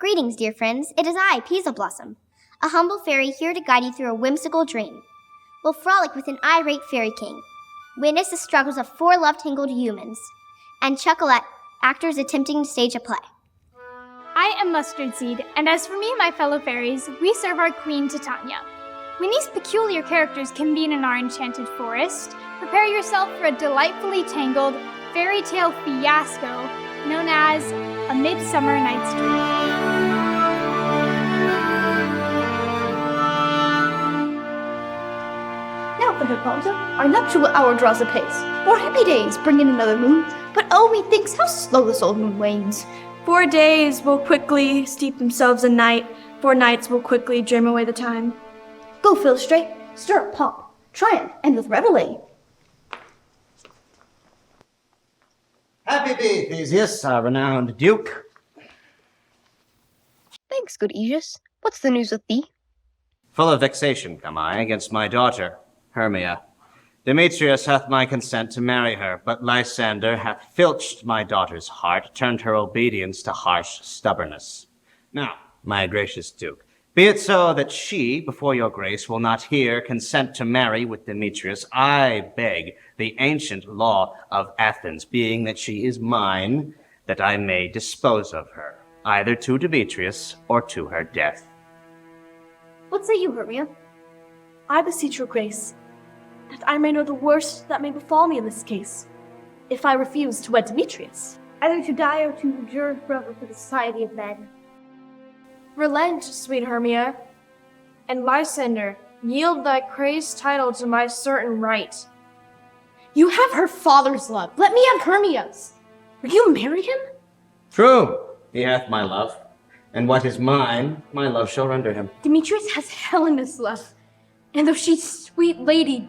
Greetings, dear friends. It is I, Pisa Blossom, a humble fairy here to guide you through a whimsical dream. We'll frolic with an irate fairy king, witness the struggles of four love-tangled humans, and chuckle at actors attempting to stage a play. I am Mustard Seed, and as for me and my fellow fairies, we serve our queen, Titania. When these peculiar characters convene in our enchanted forest, prepare yourself for a delightfully tangled fairy tale fiasco known as A Midsummer Night's Dream. Now for Hippolyta, our nuptial hour draws apace. More happy days bring in another moon, but oh, methinks how slow this old moon wanes. 4 days will quickly steep themselves in night, 4 nights will quickly dream away the time. Go, Philostrate, stir up pomp, triumph, and with reveille. Happy be, Theseus, our renowned duke. Thanks, good Aegis. What's the news with thee? Full of vexation come I against my daughter, Hermia. Demetrius hath my consent to marry her, but Lysander hath filched my daughter's heart, turned her obedience to harsh stubbornness. Now, my gracious duke, be it so that she, before your grace, will not here consent to marry with Demetrius, I beg the ancient law of Athens, being that she is mine, that I may dispose of her, either to Demetrius or to her death. What say you, Hermia? I beseech your grace, that I may know the worst that may befall me in this case, if I refuse to wed Demetrius. Either to die or to endure forever for the society of men. Relent, sweet Hermia, and Lysander, yield thy crazed title to my certain right. You have her father's love. Let me have Hermia's. Will you marry him? True, he hath my love, and what is mine, my love shall render him. Demetrius has Helena's love, and though she, sweet lady,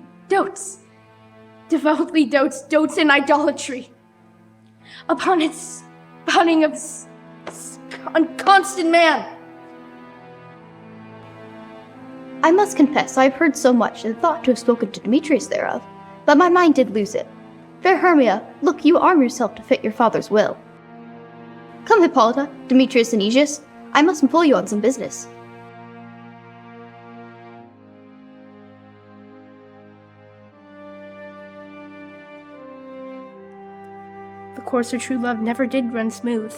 devoutly dotes in idolatry, upon its spawning of unconstant man. I must confess, I have heard so much and thought to have spoken to Demetrius thereof, but my mind did lose it. Fair Hermia, look, you arm yourself to fit your father's will. Come, Hippolyta, Demetrius and Aegis, I must employ you on some business. The course of true love never did run smooth.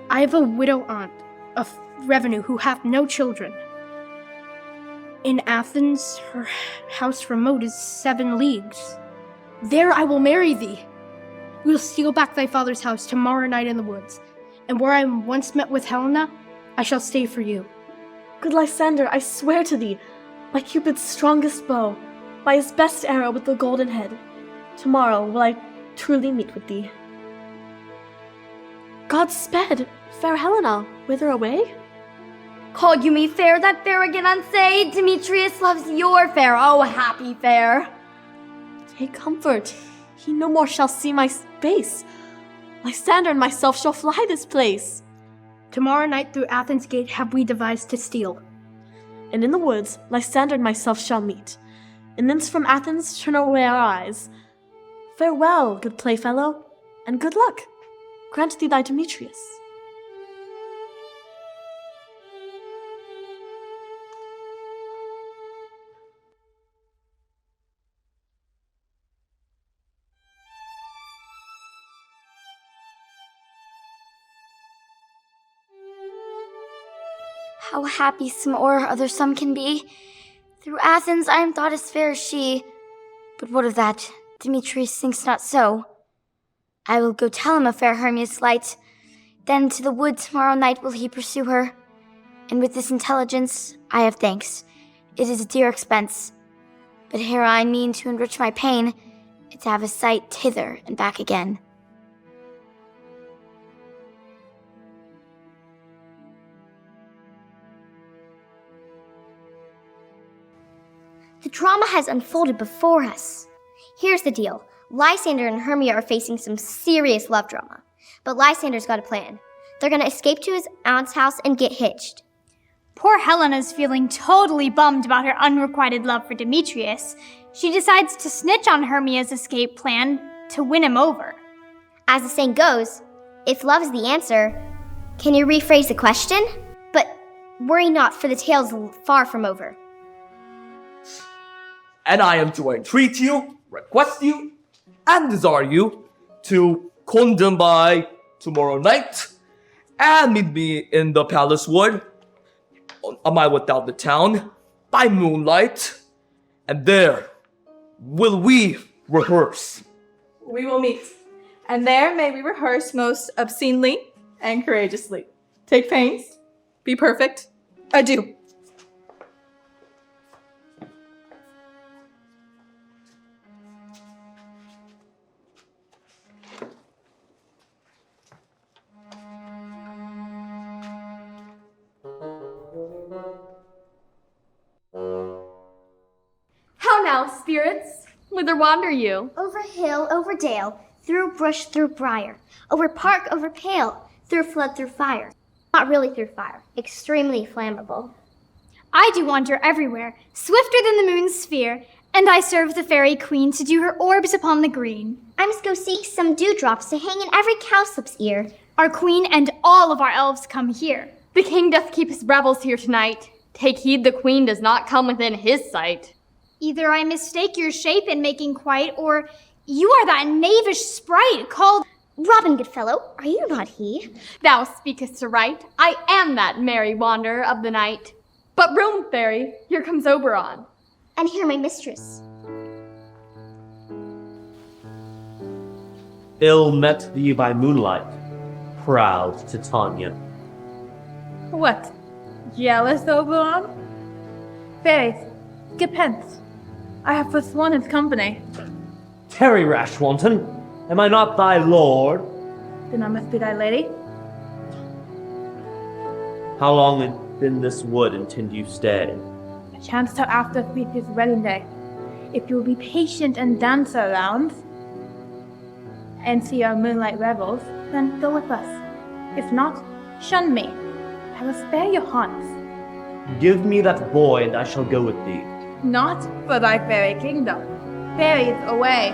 I have a widow aunt of revenue who hath no children. In Athens, her house remote is 7 leagues. There I will marry thee. We will steal back thy father's house tomorrow night in the woods, and where I once met with Helena, I shall stay for you. Good Lysander, I swear to thee, by Cupid's strongest bow, by his best arrow with the golden head, tomorrow will I truly meet with thee. God sped, fair Helena, whither away? Call you me fair, that fair again unsay? Demetrius loves your fair, oh happy fair. Take comfort, he no more shall see my face. Lysander and myself shall fly this place. Tomorrow night through Athens' gate have we devised to steal. And in the woods, Lysander and myself shall meet, and thence from Athens turn away our eyes. Farewell, good playfellow, and good luck. Grant thee thy Demetrius. How happy some or other some can be. Through Athens I am thought as fair as she. But what of that? Demetrius thinks not so. I will go tell him of fair Hermia's slight. Then to the wood tomorrow night will he pursue her. And with this intelligence I have thanks. It is a dear expense. But here I mean to enrich my pain, and to have a sight thither and back again. The drama has unfolded before us. Here's the deal. Lysander and Hermia are facing some serious love drama. But Lysander's got a plan. They're gonna escape to his aunt's house and get hitched. Poor Helena's feeling totally bummed about her unrequited love for Demetrius. She decides to snitch on Hermia's escape plan to win him over. As the saying goes, if love's the answer, Can you rephrase the question? But worry not, for the tale's far from over. And I am to entreat you, request you, and desire you to come down by tomorrow night and meet me in the palace wood, a mile without the town, by moonlight, and there will we rehearse. We will meet, and there may we rehearse most obscenely and courageously. Take pains, be perfect. Adieu. How now, spirits? Whither wander you? Over hill, over dale, through bush, through briar, over park, over pale, through flood, through fire. Not really through fire, extremely flammable. I do wander everywhere, swifter than the moon's sphere, and I serve the fairy queen to do her orbs upon the green. I must go seek some dewdrops to hang in every cowslip's ear. Our queen and all of our elves come here. The king doth keep his revels here tonight. Take heed the queen does not come within his sight. Either I mistake your shape in making quite, or you are that knavish sprite called... Robin, good fellow, are you not he? Thou speakest aright. I am that merry wanderer of the night. But room, fairy, here comes Oberon. And here my mistress. Ill met thee by moonlight, proud Titania. What? Jealous, Oberon? Fairies, get hence. I have forsworn his company. Tarry, rash wanton, am I not thy lord? Then I must be thy lady. How long in this wood intend you stay? Chance till after Theseus' wedding day. If you will be patient and dance around, and see our moonlight revels, then go with us. If not, shun me. I will spare your haunts. Give me that boy, and I shall go with thee. Not for thy fairy kingdom. Fairies away.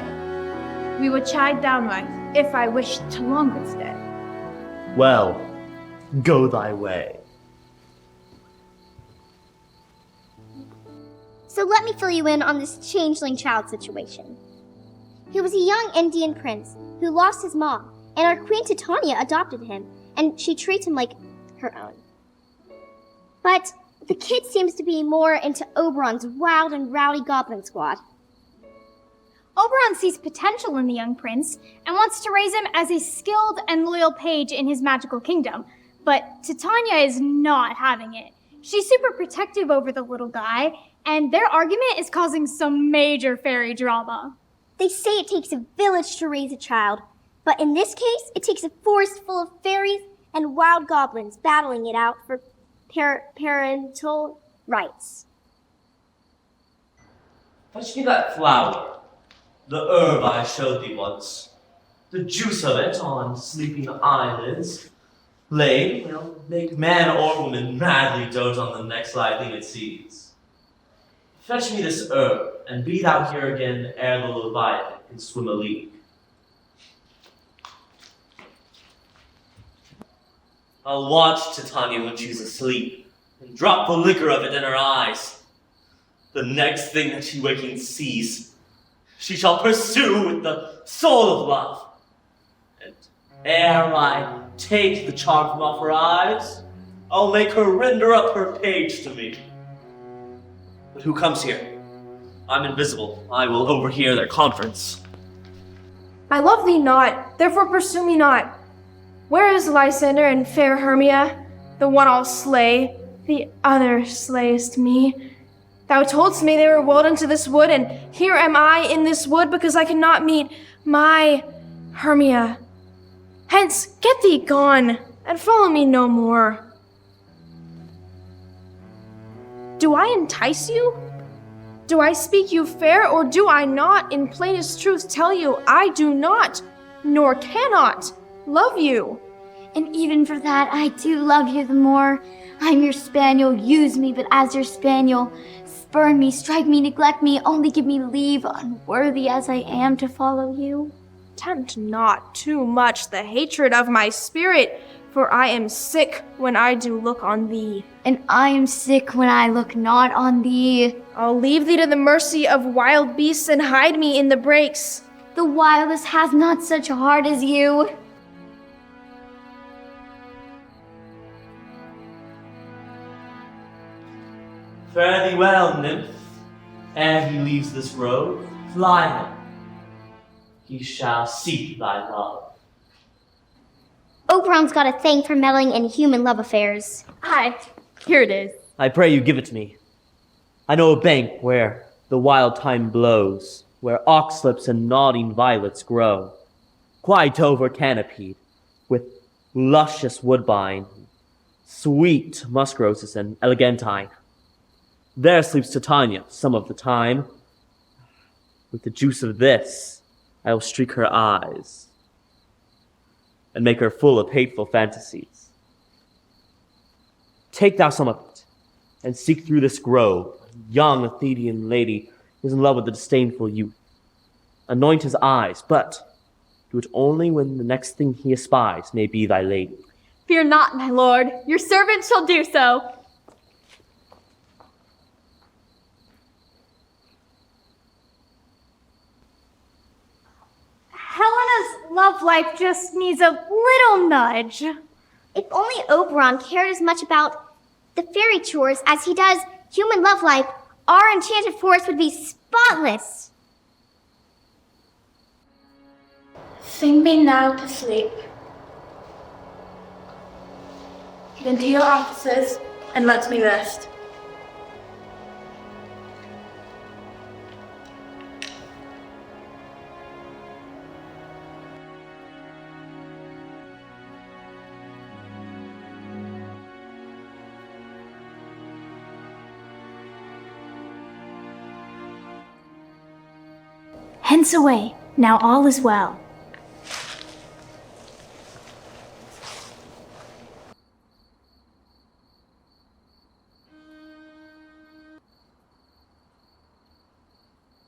We will chide downright, if I wish to longer stay. Well, go thy way. So let me fill you in on this changeling child situation. He was a young Indian prince who lost his mom, and our queen Titania adopted him, and she treats him like her own. But the kid seems to be more into Oberon's wild and rowdy goblin squad. Oberon sees potential in the young prince and wants to raise him as a skilled and loyal page in his magical kingdom, but Titania is not having it. She's super protective over the little guy, and their argument is causing some major fairy drama. They say it takes a village to raise a child, but in this case, it takes a forest full of fairies and wild goblins battling it out for parental rights. Fetch me that flower, the herb I showed thee once. The juice of it on sleeping eyelids, laid, make man or woman madly dote on the next light thing it sees. Fetch me this herb, and be thou here again ere the Leviathan can swim a league. I'll watch Titania when she's asleep, and drop the liquor of it in her eyes. The next thing that she waking sees, she shall pursue with the soul of love. And ere I take the charm from off her eyes, I'll make her render up her page to me. But who comes here? I'm invisible. I will overhear their conference. I love thee not, therefore pursue me not. Where is Lysander and fair Hermia? The one I'll slay, the other slayest me. Thou toldst me they were walled into this wood, and here am I in this wood because I cannot meet my Hermia. Hence, get thee gone, and follow me no more. Do I entice you? Do I speak you fair, or do I not, in plainest truth, tell you I do not, nor cannot, love you? And even for that, I do love you the more. I'm your spaniel, use me but as your spaniel. Spurn me, strike me, neglect me, only give me leave, unworthy as I am to follow you. Tempt not too much the hatred of my spirit, For I am sick when I do look on thee. And I am sick when I look not on thee. I'll leave thee to the mercy of wild beasts and hide me in the brakes. The wildest hath not such a heart as you. Fare thee well, nymph. Ere he leaves this road, fly him. He shall seek thy love. Oberon's got a thing for meddling in human love affairs. Hi, here it is. I pray you give it to me. I know a bank where the wild thyme blows, where oxlips and nodding violets grow, quite over canopied, with luscious woodbine, sweet musk roses and elegantine. There sleeps Titania some of the time. With the juice of this, I will streak her eyes and make her full of hateful fantasies. Take thou some of it, and seek through this grove. A young Athenian lady is in love with a disdainful youth. Anoint his eyes, but do it only when the next thing he espies may be thy lady. Fear not, my lord. Your servant shall do so. Helena's love life just needs a little nudge. If only Oberon cared as much about the fairy chores as he does human love life, our enchanted forest would be spotless. Sing me now to sleep. Then to your offices, and let me rest. Hence away, now all is well.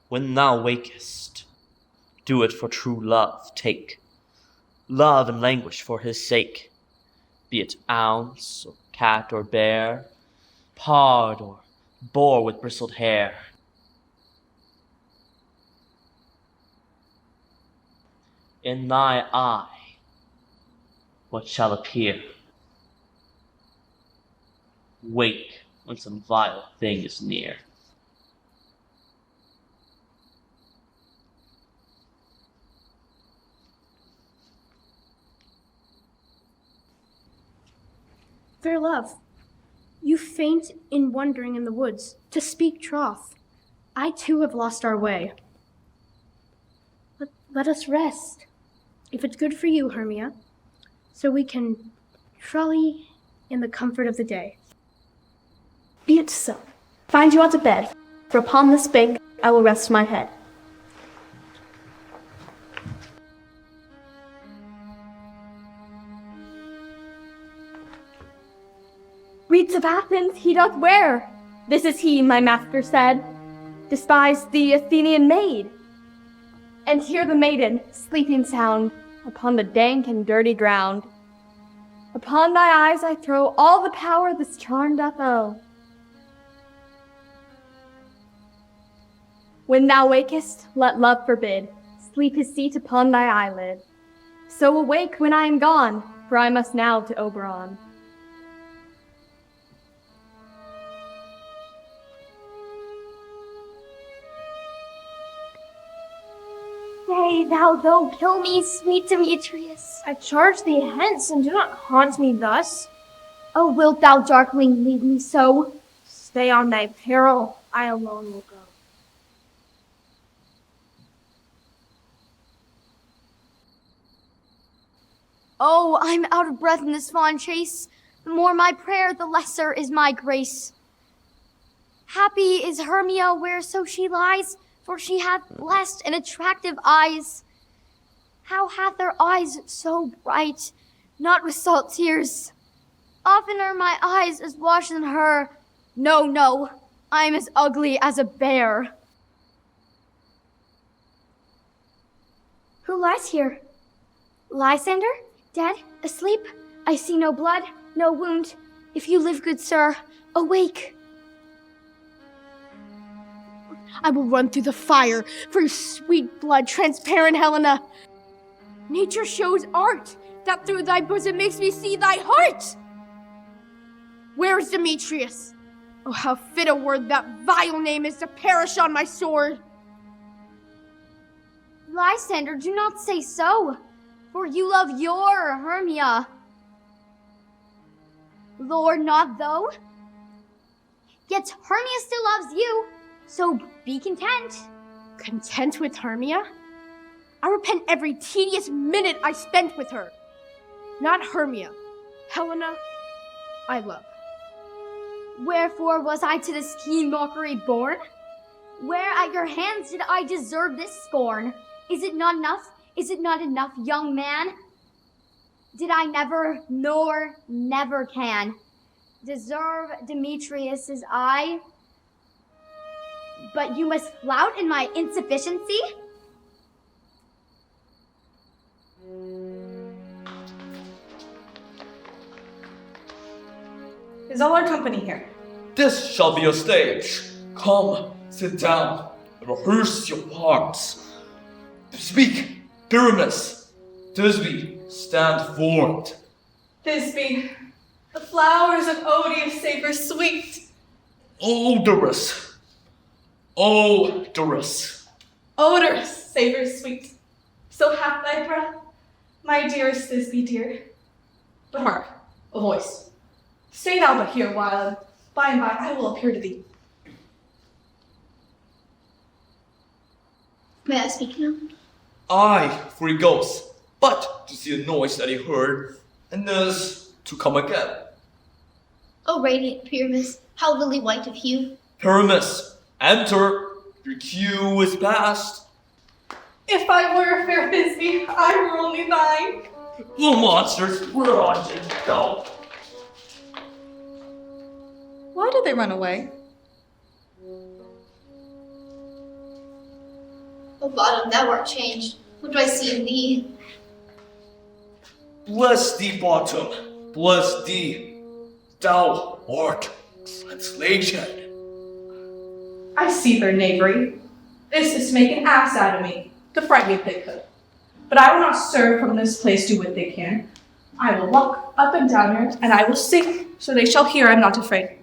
When thou wakest, do it for true love take. Love and languish for his sake. Be it ounce, or cat, or bear, pard, or boar with bristled hair. In thy eye, what shall appear? Wake when some vile thing is near. Fair love, you faint in wandering in the woods. To speak troth, I too have lost our way. Let us rest, if it's good for you, Hermia, so we can trolley in the comfort of the day. Be it so. Find you out to bed, for upon this bank I will rest my head. Wreaths of Athens he doth wear. This is he, my master said, despised the Athenian maid. And hear the maiden, sleeping sound, upon the dank and dirty ground. Upon thy eyes I throw all the power this charm doth owe. When thou wakest, let love forbid, sleep his seat upon thy eyelid. So awake when I am gone, for I must now to Oberon. Say thou though kill me, sweet Demetrius. I charge thee hence, and do not haunt me thus. Oh, wilt thou, darkling, leave me so? Stay on thy peril, I alone will go. Oh, I'm out of breath in this fond chase. The more my prayer, the lesser is my grace. Happy is Hermia whereso she lies, for she hath blessed and attractive eyes. How hath her eyes so bright, not with salt tears? Often are my eyes as washed in her. No, no, I am as ugly as a bear. Who lies here? Lysander? Dead? Asleep? I see no blood, no wound. If you live, good sir, awake. I will run through the fire for your sweet blood, transparent Helena. Nature shows art, that through thy bosom makes me see thy heart. Where is Demetrius? Oh, how fit a word that vile name is to perish on my sword. Lysander, do not say so, for you love your Hermia. Lord, not thou. Yet Hermia still loves you, so be content. Content with Hermia? I repent every tedious minute I spent with her. Not Hermia. Helena, I love. Wherefore was I to this keen mockery born? Where at your hands did I deserve this scorn? Is it not enough? Is it not enough, young man? Did I never, nor never can, deserve Demetrius's eye? But you must flout in my insufficiency? Is all our company here? This shall be your stage. Come, sit down, and rehearse your parts. Speak, Pyramus. Thisbe, stand forward. Thisbe, the flowers of odious savor sweet. Odorous. Odorous. Odorous savor sweet. So hath thy breath, my dearest Thisbe dear. But hark, a voice. Stay thou but here a while, and by I will appear to thee. May I speak now? Aye, for he goes, but to see the noise that he heard, and this to come again. O radiant Pyramus, how lily white of hue. Pyramus, enter. Your cue is past. If I were fair Thisbe, I were only thine. Little monsters, where are you go? Why did they run away? O bottom, thou art changed. What do I see in thee? Bless thee, bottom. Bless thee. Thou art translation. I see their knavery. This is to make an ass out of me, to frighten me if they could. But I will not serve from this place do what they can. I will walk up and down here, and I will sing, so they shall hear I am not afraid.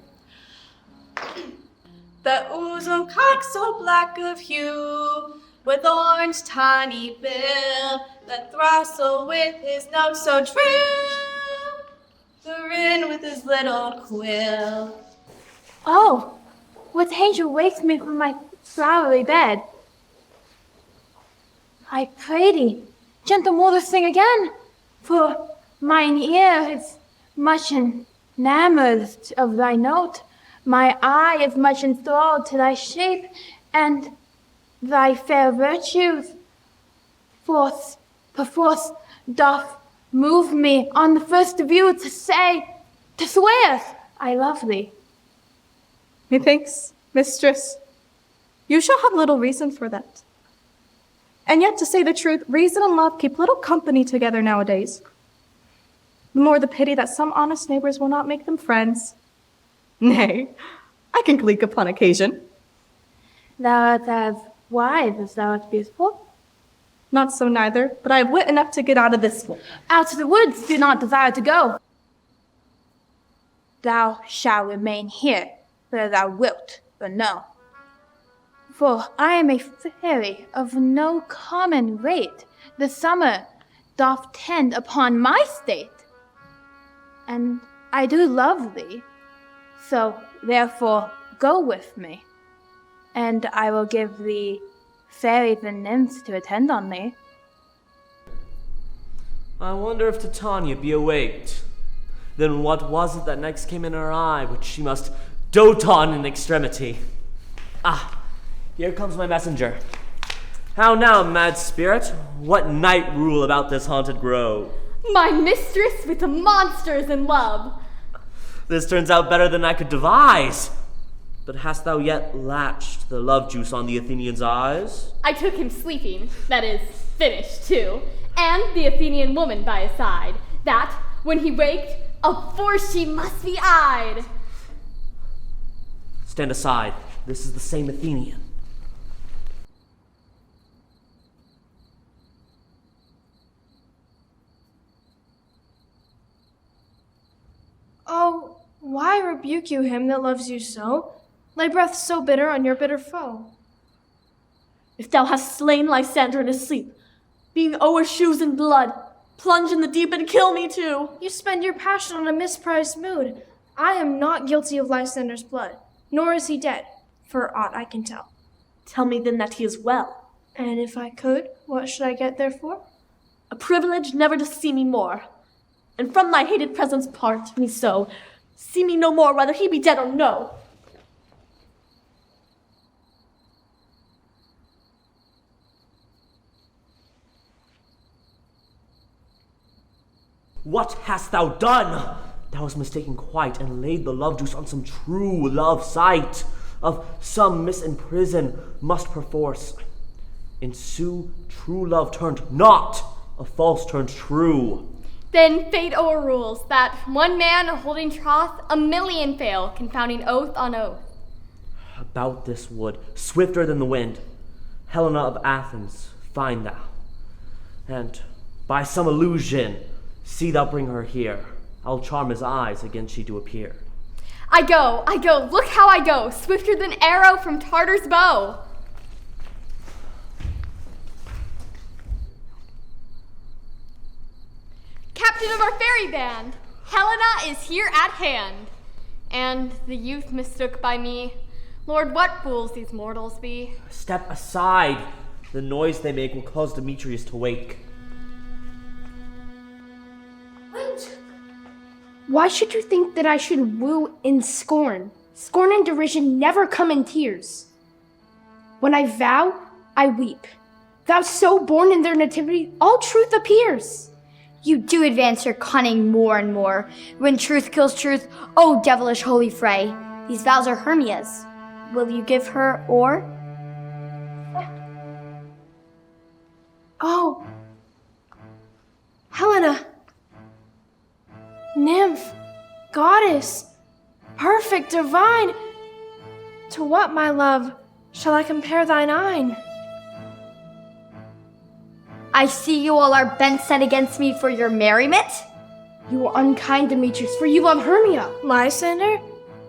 The oozum cock so black of hue, with orange tiny bill, the throstle with his note so trill, the wren with his little quill. Oh, what angel wakes me from my flowery bed? I pray thee, gentle mother, sing again, for mine ear is much enamored of thy note, my eye is much enthralled to thy shape, and thy fair virtues, perforce doth move me on the first view to say, to swear, I love thee. Methinks, mistress, you shall have little reason for that. And yet, to say the truth, reason and love keep little company together nowadays. The more the pity that some honest neighbors will not make them friends. Nay, I can gleek upon occasion. Thou art as wise as thou art beautiful. Not so neither, but I have wit enough to get out of this one. Out to the woods do not desire to go. Thou shalt remain here, whether thou wilt or no. For I am a fairy of no common rate. The summer doth tend upon my state, and I do love thee. So therefore go with me, and I will give thee fairies and nymphs to attend on thee. I wonder if Titania be awaked. Then what was it that next came in her eye, which she must dote on in extremity? Ah, here comes my messenger. How now, mad spirit? What night rule about this haunted grove? My mistress with the monsters in love. This turns out better than I could devise. But hast thou yet latched the love juice on the Athenian's eyes? I took him sleeping, that is, finished too, and the Athenian woman by his side. That When he waked, of force she must be eyed. Stand aside. This is the same Athenian. Oh, why rebuke you him that loves you so? Lay breath so bitter on your bitter foe. If thou hast slain Lysander in his sleep, being o'er shoes in blood, plunge in the deep and kill me too. You spend your passion on a misprized mood. I am not guilty of Lysander's blood, nor is he dead, for aught I can tell. Tell me then that he is well. And if I could, what should I get therefore? A privilege never to see me more. And from thy hated presence part me so. See me no more, whether he be dead or no. What hast thou done? Thou hast mistaken quite, and laid the love juice on some true love sight. Of some misimprisoned must perforce ensue true love turned not, a false turned true. Then fate o'errules that one man holding troth, a million fail, confounding oath on oath. About this wood, swifter than the wind, Helena of Athens, find thou, and by some illusion, see thou bring her here. I'll charm his eyes against she do appear. I go, look how I go, swifter than arrow from Tartar's bow. Captain of our fairy band, Helena is here at hand. And the youth mistook by me. Lord, what fools these mortals be. Step aside. The noise they make will cause Demetrius to wake. Wait! Why should you think that I should woo in scorn? Scorn and derision never come in tears. When I vow, I weep. Thou so born in their nativity, all truth appears. You do advance your cunning more and more. When truth kills truth, oh devilish holy fray. These vows are Hermia's. Will you give her or? Oh, Helena. Nymph, goddess, perfect, divine. To what, my love, shall I compare thine eyne? I see you all are bent set against me for your merriment. You are unkind, Demetrius, for you love Hermia. Lysander,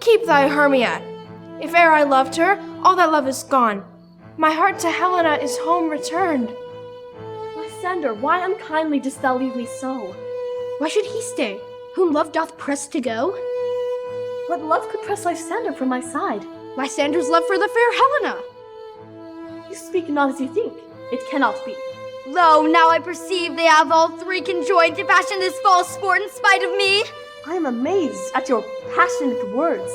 keep thy Hermia. If e'er I loved her, all that love is gone. My heart to Helena is home returned. Lysander, why unkindly dost thou leave me so? Why should he stay, whom love doth press to go? What love could press Lysander from my side? Lysander's love for the fair Helena. You speak not as you think. It cannot be. Lo, now I perceive they have all three conjoined to fashion this false sport in spite of me. I am amazed at your passionate words.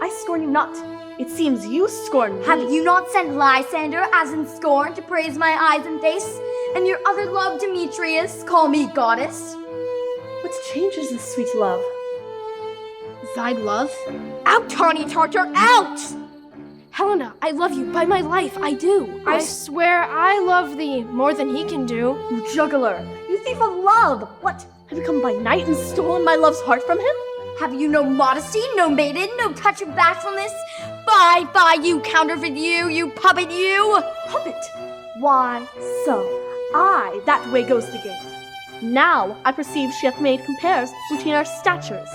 I scorn you not. It seems you scorn me. Have you not sent Lysander, as in scorn, to praise my eyes and face, and your other love, Demetrius, call me goddess? What changes this sweet love? Thy love? Out, tawny Tartar, out! Helena, I love you by my life, I do. I swear I love thee more than he can do. You juggler, you thief of love! What, have you come by night and stolen my love's heart from him? Have you no modesty, no maiden, no touch of bashfulness? Fie, you counterfeit you puppet you! Puppet? Why, so, that way goes the game. Now I perceive she hath made compares between our statures.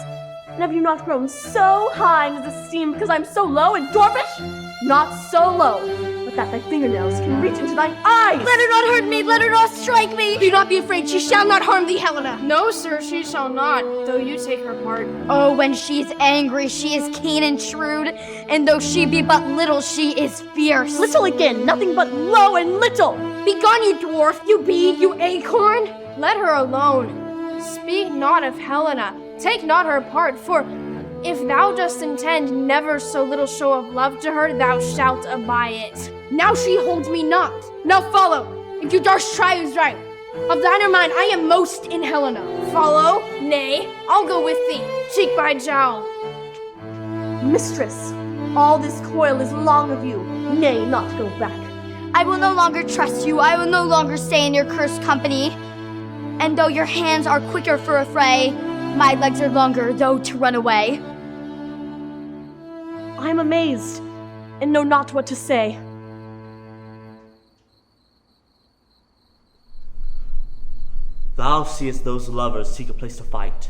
And have you not grown so high in his esteem because I'm so low and dwarfish? Not so low, but that thy fingernails can reach into thine eyes! Let her not hurt me, let her not strike me! Do not be afraid, she shall not harm thee, Helena! No, sir, she shall not, though you take her part. Oh, when she is angry, she is keen and shrewd, and though she be but little, she is fierce. Little again, nothing but low and little! Begone, you dwarf, you bead, you acorn! Let her alone. Speak not of Helena, take not her part, for if thou dost intend never so little show of love to her, thou shalt abide it. Now she holds me not. Now follow, if you darst try who's right. Of thine or mine, I am most in Helena. Follow? Nay, I'll go with thee, cheek by jowl. Mistress, all this coil is long of you. Nay, not go back. I will no longer trust you. I will no longer stay in your cursed company. And though your hands are quicker for a fray, My legs are longer, though, to run away. I am amazed, and know not what to say. Thou seest those lovers seek a place to fight.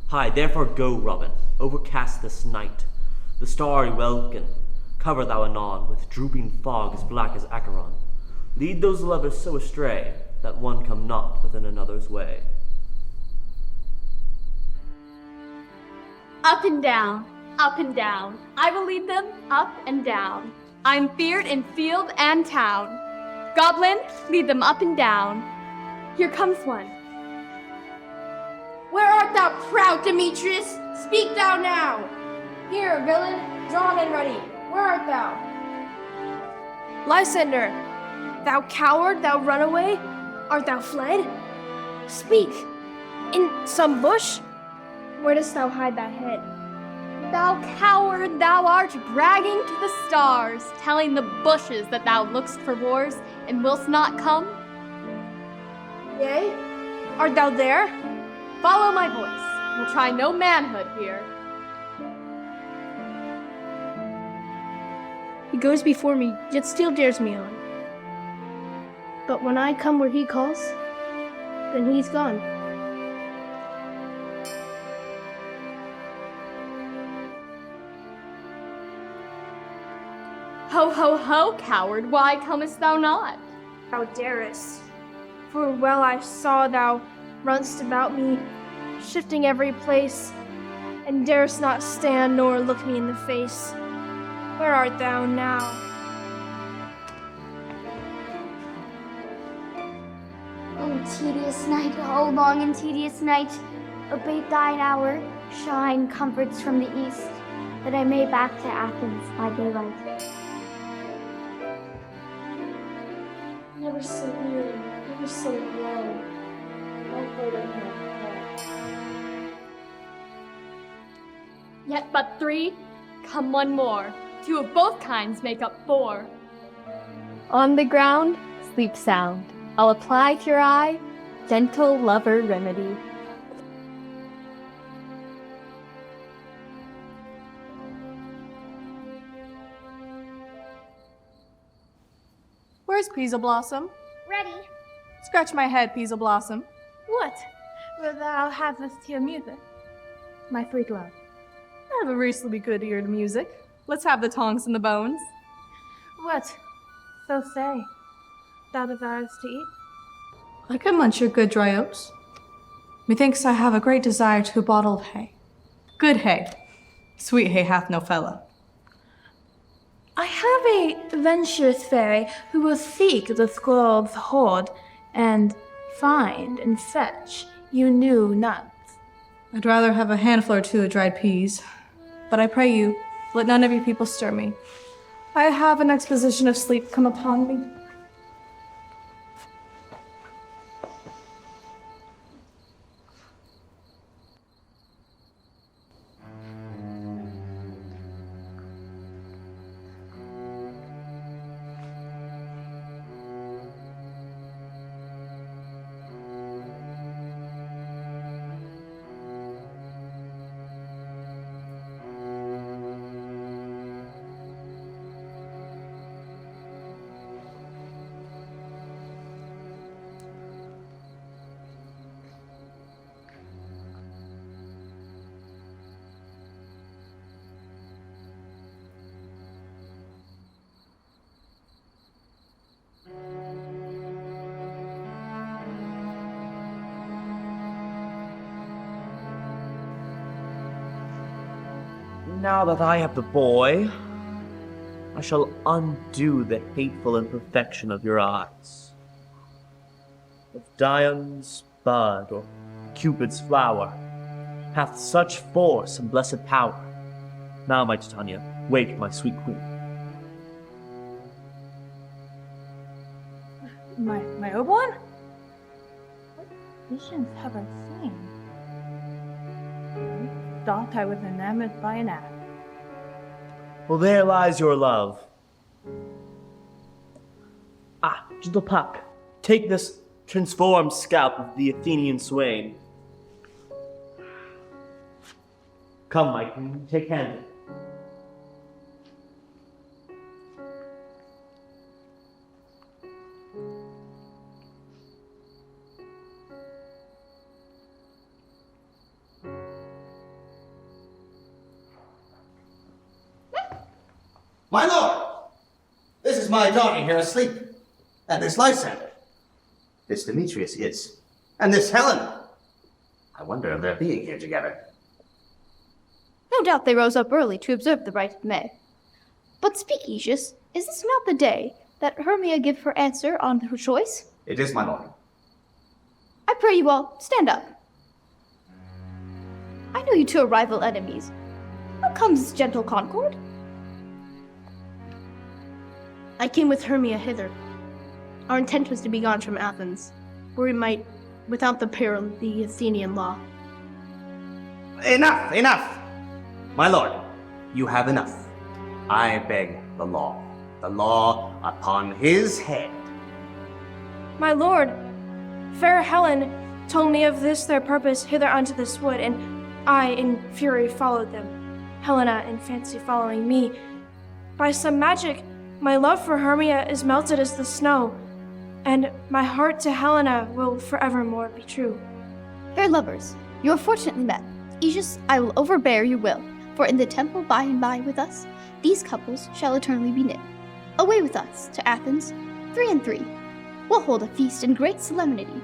Hie, therefore go, Robin, overcast this night. The starry welkin, cover thou anon with drooping fog as black as Acheron. Lead those lovers so astray, that one come not within another's way. Up and down, up and down. I will lead them up and down. I'm feared in field and town. Goblin, lead them up and down. Here comes one. Where art thou, proud Demetrius? Speak thou now. Here, villain, drawn and ready. Where art thou? Lysander, thou coward, thou runaway, art thou fled? Speak. In some bush? Where dost thou hide thy head? Thou coward, thou art bragging to the stars, telling the bushes that thou look'st for wars and willst not come? Yea? Art thou there? Follow my voice. We'll try no manhood here. He goes before me, yet still dares me on. But when I come where he calls, then he's gone. Ho, ho, ho, coward, why comest thou not? Thou darest. For well I saw thou runst about me, shifting every place, and darest not stand nor look me in the face. Where art thou now? O tedious night, O long and tedious night, abate thine hour, shine comforts from the east, that I may back to Athens by daylight. Never so weary, never so low. No further here. Yet but 3, come one more. 2 of both kinds make up 4. On the ground, sleep sound. I'll apply to your eye, gentle lover remedy. Where's Peasel Blossom? Ready? Scratch my head, Peasel Blossom. What? Wilt thou have us hear music? My sweet love. I have a reasonably good ear to music. Let's have the tongs and the bones. What? So say. Thou desirest to eat? I can munch your good dry oats. Methinks I have a great desire to a bottle of hay. Good hay. Sweet hay hath no fellow. I have a venturous fairy who will seek the scroll's hoard and find and fetch you new nuts. I'd rather have a handful or 2 of dried peas. But I pray you, let none of your people stir me. I have an exposition of sleep come upon me. Now that I have the boy, I shall undo the hateful imperfection of your eyes. If Dion's bud or Cupid's flower hath such force and blessed power, now, my Titania, wake my sweet queen. My Oberon? What visions have I seen? Thought I was enamored by an ass. Well, there lies your love. Ah, gentle Puck, take this transformed scalp of the Athenian swain. Come, my queen, take hand. My lord, this is my daughter here asleep, and this Lysander. This Demetrius is, and this Helena. I wonder of their being here together. No doubt they rose up early to observe the rite of May. But speak, Aegis, is this not the day that Hermia give her answer on her choice? It is, my lord. I pray you all, stand up. I know you two are rival enemies. How comes this gentle concord? I came with Hermia hither. Our intent was to be gone from Athens, where we might, without the peril of the Athenian law. Enough, enough! My lord, you have enough. I beg the law upon his head. My lord, fair Helen told me of this their purpose hither unto this wood, and I in fury followed them, Helena in fancy following me. By some magic, my love for Hermia is melted as the snow, and my heart to Helena will forevermore be true. Fair lovers, you are fortunately met. Aegis, I will overbear your will, for in the temple by and by with us, these couples shall eternally be knit. Away with us to Athens, 3 and 3. We'll hold a feast in great solemnity.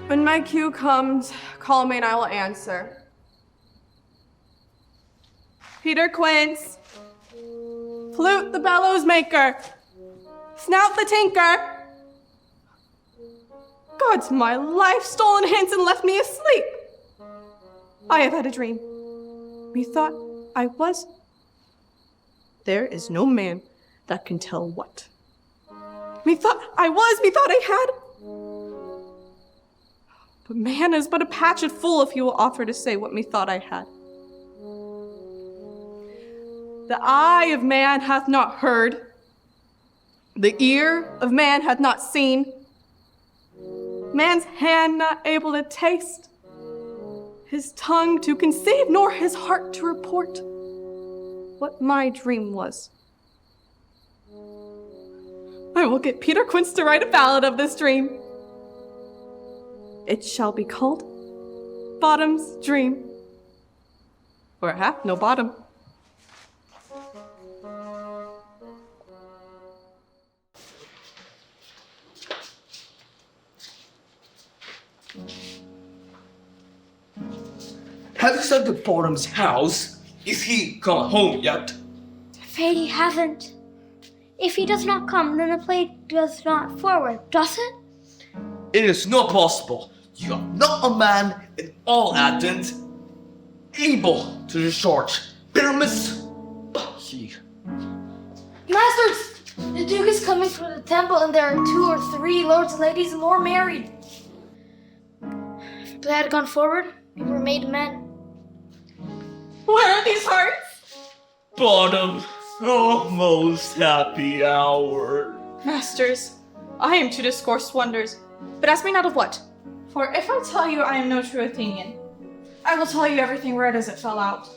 When my cue comes, call me and I will answer. Peter Quince, flute the bellows maker, snout the tinker. God's my life, stolen hints and left me asleep. I have had a dream. Methought I was. There is no man that can tell what. Methought I was, methought I had. But man is but a patched fool if he will offer to say what methought I had. The eye of man hath not heard, the ear of man hath not seen, man's hand not able to taste, his tongue to conceive, nor his heart to report what my dream was. I will get Peter Quince to write a ballad of this dream. It shall be called Bottom's Dream, for it hath no bottom. Have you sent to Bottom's house? Is he come home yet? Afraid he haven't. If he does not come, then the play does not forward, does it? It is not possible. You are not a man in all Athens able to discharge pyramids. Masters, the Duke is coming from the temple, and there are 2 or 3 lords and ladies more married. If the play had gone forward, we were made men. Where are these hearts? Bottom, oh most happy hour. Masters, I am to discourse wonders, but ask me not of what. For if I tell you I am no true Athenian, I will tell you everything right as it fell out.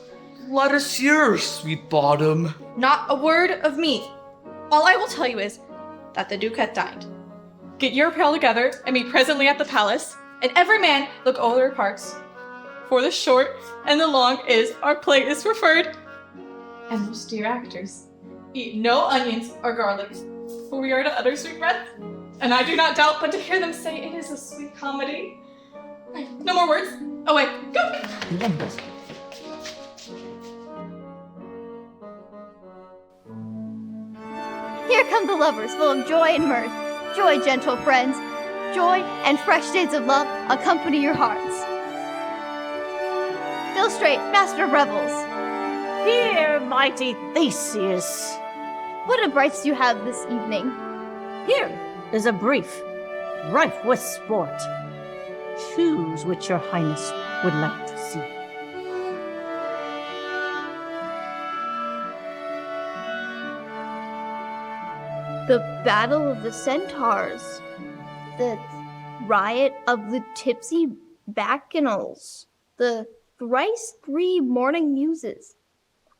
Let us hear, sweet Bottom. Not a word of me. All I will tell you is that the Duke hath dined. Get your apparel together and meet presently at the palace, and every man look over their parts. For the short and the long is our play is preferred. And those dear actors eat no onions or garlic, for we are to utter sweet breath. And I do not doubt but to hear them say it is a sweet comedy. No more words. Away, go! Here come the lovers, full of joy and mirth. Joy, gentle friends. Joy and fresh days of love accompany your hearts. Fill straight, master of revels. Here, mighty Theseus. What abrights you have this evening? Here is a brief, rife with sport. Choose which your highness would like to see. The Battle of the Centaurs. The riot of the tipsy bacchanals. The thrice 3 morning muses.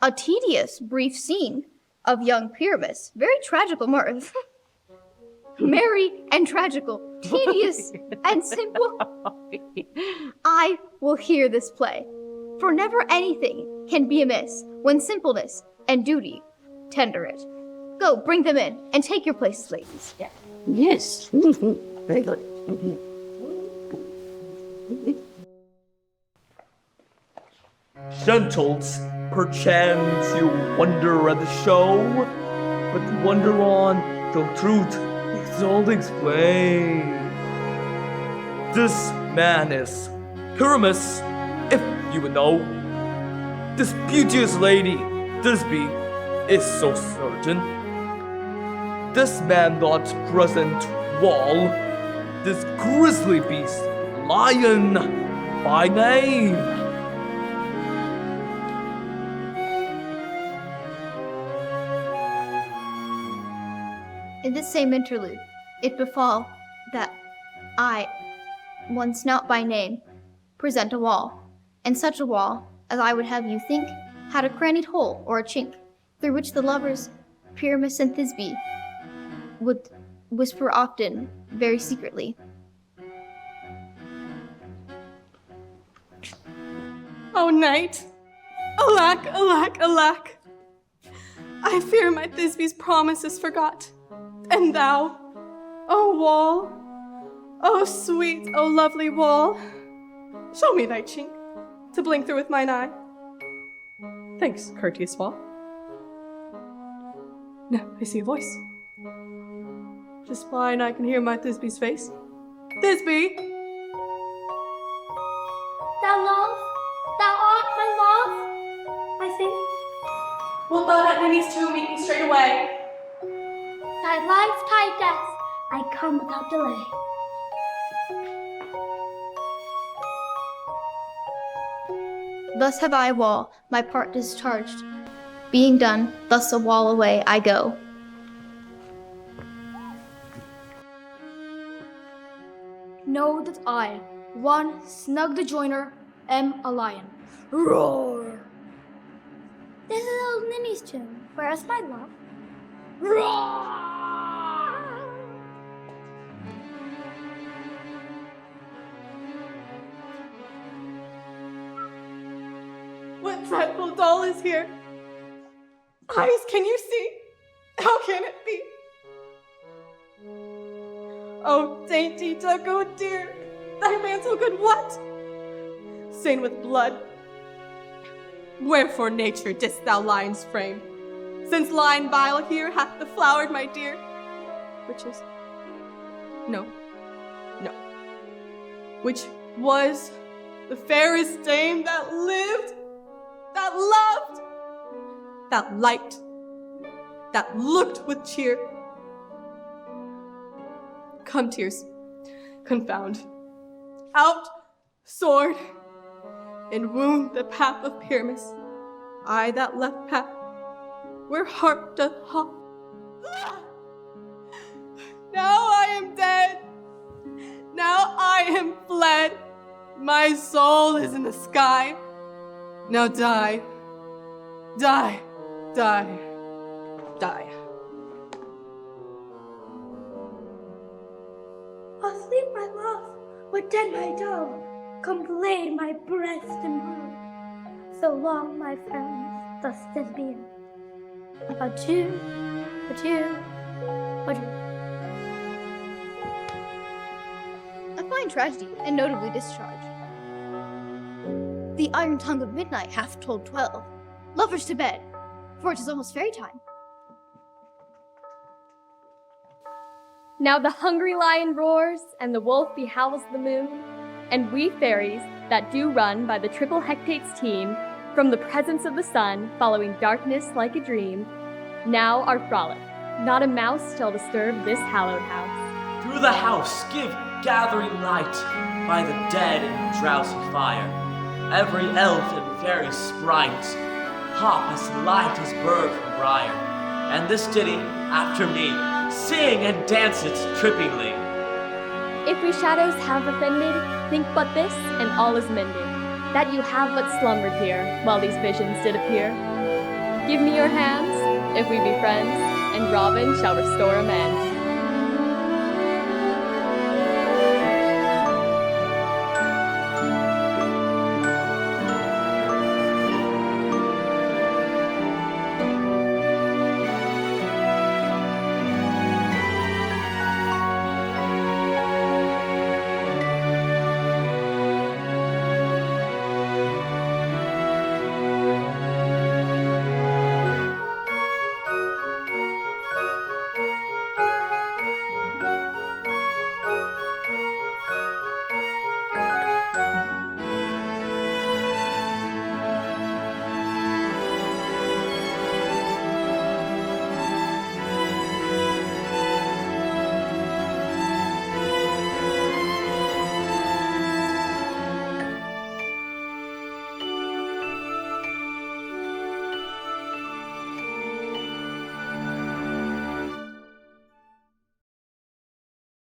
A tedious brief scene of young Pyramus. Very tragical mirth. Merry and tragical, tedious and simple. I will hear this play, for never anything can be amiss when simpleness and duty tender it. Go, bring them in, and take your places, ladies. Yes. Very good. Gentles, perchance you wonder at the show, but wonder on till truth is all explained. This man is Pyramus, if you would know. This beauteous lady, Thisbe, is so certain. This man not present Wall, this grisly beast, Lion, by name. In this same interlude, it befall that I, once not by name, present a wall, and such a wall as I would have you think had a crannied hole or a chink, through which the lovers, Pyramus and Thisbe, would whisper often, very secretly. O night! Alack, alack, alack! I fear my Thisbe's promise is forgot. And thou, O wall, O sweet, O lovely wall, show me thy chink, to blink through with mine eye. Thanks, courteous wall. Now I see a voice. Just fine I can hear my Thisbe's face. Thisbe! Thou love? Thou art my love? I think. Wilt thou that Ninny's tomb meet me straight away? Thy life, thy death, I come without delay. Thus have I, wall, my part discharged. Being done, thus a wall away I go. Know that I, one snug the joiner, am a lion. Roar! This is old Ninny's tomb. Where is my love? Roar! What dreadful doll is here? Eyes, can you see? How can it be? Oh, dainty duck, oh dear, thy mantle good what? Stained with blood. Wherefore nature didst thou lion's frame? Since lion vile here hath deflowered my dear. Witches? No. Which was the fairest dame that lived, that loved, that liked, that looked with cheer. Come, tears, confound, out, sword, and wound the path of Pyramus. I that left path, where heart doth hop. Now I am dead, now I am fled, my soul is in the sky. Now die, die, die, die. Asleep my love, what dead my dove, come blade my breast and brood. So long, my friends, thus this being. Adieu, adieu, adieu. A fine tragedy, and notably discharged. The iron tongue of midnight hath told 12. Lovers to bed, for it is almost fairy time. Now the hungry lion roars, and the wolf behowls the moon, and we fairies that do run by the triple hectates team, from the presence of the sun, following darkness like a dream, now our frolic. Not a mouse shall disturb this hallowed house. Through the house give gathering light by the dead and drowsy fire. Every elf and fairy sprite hop as light as bird from briar. And this ditty, after me, sing and dance it trippingly. If we shadows have offended, think but this, and all is mended, that you have but slumbered here, while these visions did appear. Give me your hands, if we be friends, and Robin shall restore amends.